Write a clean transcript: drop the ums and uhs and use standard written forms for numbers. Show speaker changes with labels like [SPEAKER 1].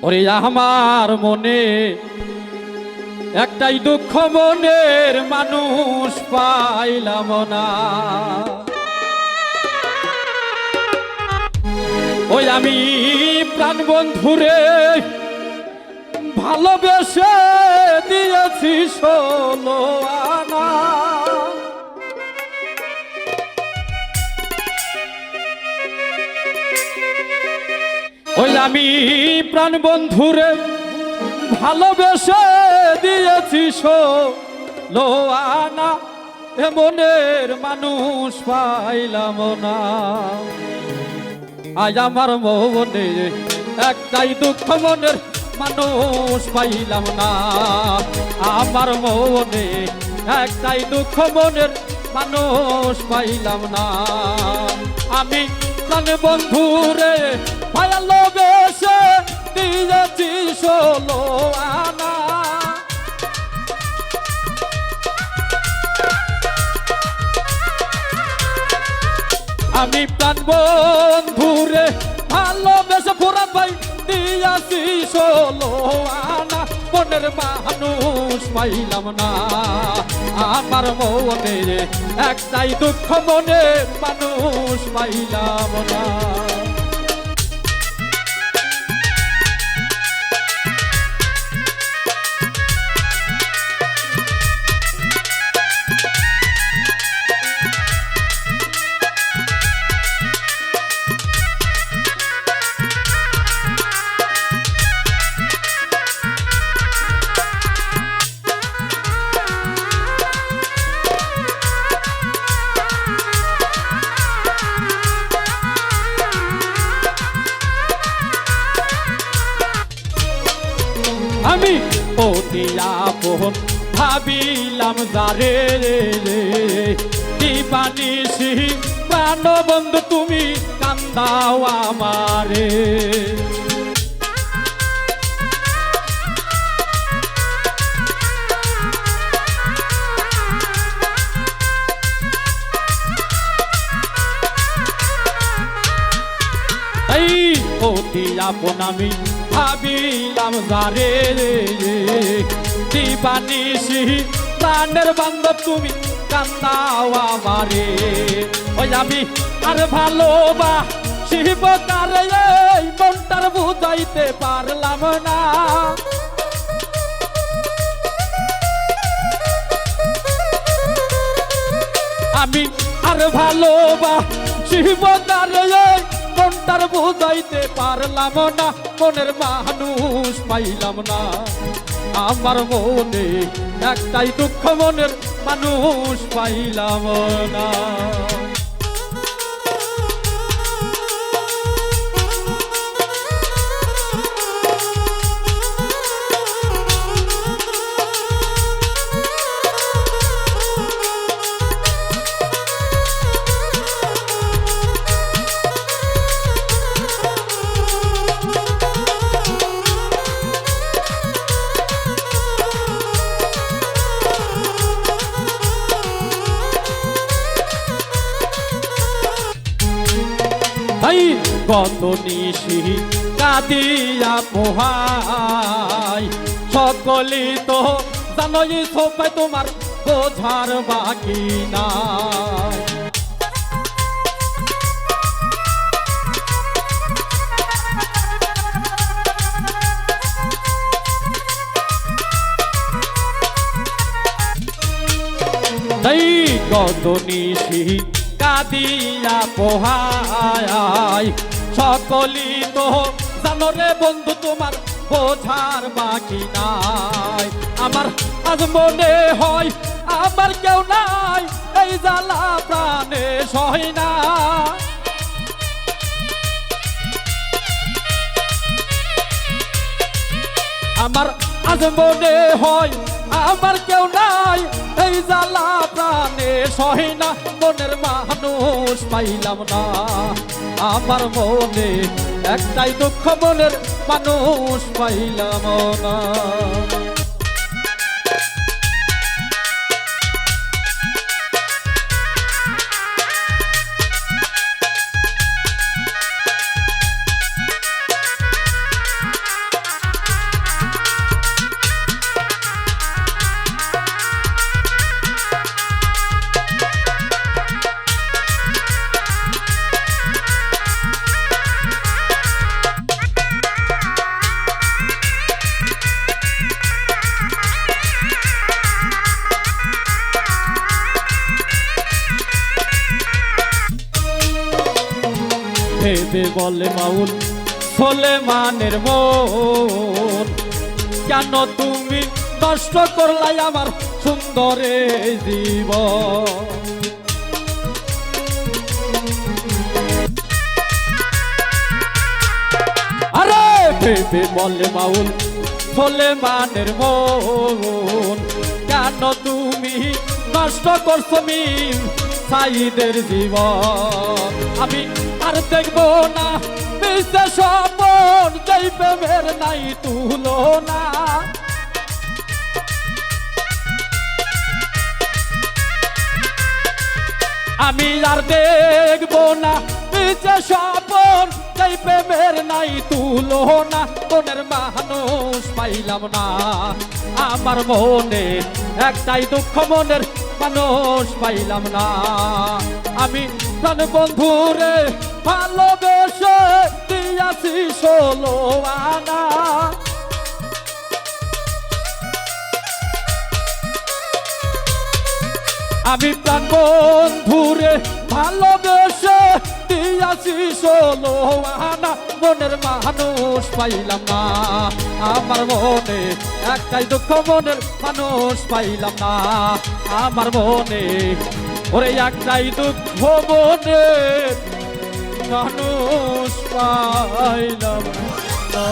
[SPEAKER 1] ওরে আমার মনে একটাই দুঃখ, মনের মানুষ পাইলাম না। ওই আমি প্রাণ বন্ধুরে ভালোবেসে দিয়েছি 16 আনা। ওই আমি প্রাণ বন্ধুরে ভালোবেসে দিয়েছি 16 আনা, এ মনের মানুষ পাইলাম না। আজ আমার মনে একটাই দুঃখ, মনের মানুষ পাইলাম না। আমার মনে একটাই দুঃখ, মনের মানুষ পাইলাম না। আমি প্রাণ বন্ধুরে ভালোবেসে দিয়েছি 16 আনা। আমি প্রাণ বন্ধুরে ভালোবেসে পুরান ভাই দিয়েছি 16 আনা, মনের মানুষ পাইলাম না। আমার মনে একটাই দুঃখ, মনের মানুষ পাইলাম না। আমি অতি আপন ভাবিলাম যারে, দিবানিশি প্রাণ বন্ধু তুমি কান্দাও আমারে। এই অতি আপন আমি ভাবিলাম যারে, দিবানিশি প্রাণের বান্ধব তুমি কান্দাও আমারে। ওই আমি আর ভালোবাসিব কারে, এই মনটার বুঝাইতে পারলাম না। আমি আর ভালোবাসিব কারে, মনটার বুঝাইতে পারলাম না। মনের মানুষ পাইলাম না। আমার মনে একটাই দুঃখ, মনের মানুষ পাইলাম না। কত নিশি কাঁদিয়া পোহাই, সকলি তো জানোই সবাই তোমার বোঝার বাকি নাই। এই কত নিশি কাঁদিয়া পোহাই, সকলি তো জানো রে বন্ধু তোমার বোঝার বাকি নাই। আমার আজ মনে হয় আমার কেউ নাই, এই জ্বালা প্রাণে সয় না। আমার আজ মনে হয় আমার কেউ নাই, এই জ্বালা প্রাণে সয় না। মনের মানুষ পাইলাম না। আমার মনে একটাই দুঃখ, মনের মানুষ পাইলাম না। বলে মাউল সোলেমানের মন, কেন তুমি নষ্ট করলাই আমার সুন্দর এই জীবন। আরে ভেবে বলে মাউল সোলেমানের মন, কেন তুমি নষ্ট করছো মিম সাইদের জীবন। আমি আর দেখবো না মিশে স্বপন, যেই প্রেমের নাই তুলনা। আমি আর দেখবো না মিশে স্বপন, যেই প্রেমের নাই তুলনা। মনের মানুষ পাইলাম না আমার মনে, একটাই দুঃখ মনের মানুষ পাইলাম না। আমি প্রাণ বন্ধুরে ভালোবেসে দিয়াছি 16 আনা। আমি প্রাণ বন্ধুরে ভালোবেসে দিয়াছি 16 আনা। মনের মানুষ পাইলাম না আমার মনে, একটাই দুঃখ মনের মানুষ পাইলাম না আমার মনে। ওরে একটাই দুঃখ মনের মানুষ পাইলাম না।